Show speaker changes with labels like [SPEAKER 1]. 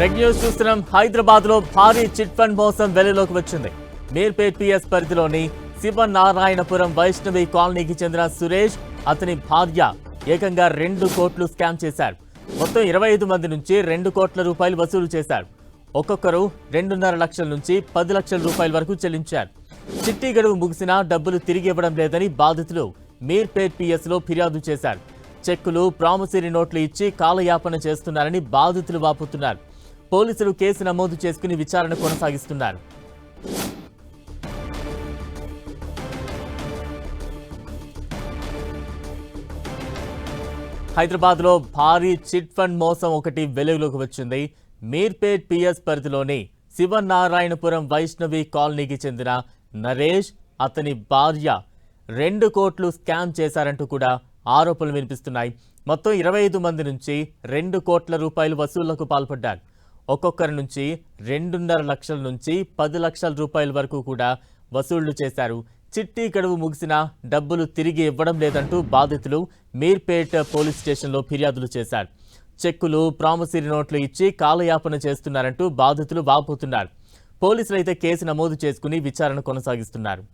[SPEAKER 1] రెగ్ news చూస్తున్నాం. హైదరాబాద్ లో భారీ చిట్ ఫండ్ మోసం వెలుగులోకి వచ్చింది. మీర్పేట్ పిఎస్ పరిధిలోని శివనారాయణపురం వైష్ణవి కాలనీకి చెందిన సురేష్, అతని భార్య ఏకంగా 2 కోట్లు స్కామ్ చేశారు. మొత్తం 25 మంది నుంచి 2 కోట్ల రూపాయలు వసూలు చేశారు. ఒక్కొక్కరు 2.5 లక్షల నుంచి 10 లక్షల రూపాయల వరకు చెల్లించారు. చిట్టి గడువు ముగిసినా డబ్బులు తిరిగి ఇవ్వడం లేదని బాధితులు మీర్పేట్ పిఎస్ లో ఫిర్యాదు చేశారు. చెక్కులు, ప్రామిసరీ నోట్లు ఇచ్చి కాలయాపన చేస్తున్నారని బాధితులు వాపోతున్నారు. పోలీసులు కేసు నమోదు చేసుకుని విచారణ కొనసాగిస్తున్నారు. హైదరాబాద్ లో భారీ చిట్ ఫండ్ మోసం ఒకటి వెలుగులోకి వచ్చింది. మీర్పేట్ పిఎస్ పరిధిలోని శివనారాయణపురం వైష్ణవి కాలనీకి చెందిన నరేష్, అతని భార్య 2 కోట్లు స్కామ్ చేశారంటూ కూడా ఆరోపణలు వినిపిస్తున్నాయి. మొత్తం 25 మంది నుంచి 2 కోట్ల రూపాయలు వసూళ్లకు పాల్పడ్డారు. ఒక్కొక్కరి నుంచి 2.5 లక్షల నుంచి 10 లక్షల రూపాయల వరకు కూడా వసూళ్లు చేశారు. చిట్టి గడువు ముగిసినా డబ్బులు తిరిగి ఇవ్వడం లేదంటూ బాధితులు మీర్పేట్ పోలీస్ స్టేషన్లో ఫిర్యాదులు చేశారు. చెక్కులు, ప్రామిసరీ నోట్లు ఇచ్చి కాలయాపన చేస్తున్నారంటూ బాధితులు వాపోతున్నారు. పోలీసులు అయితే కేసు నమోదు చేసుకుని విచారణ కొనసాగిస్తున్నారు.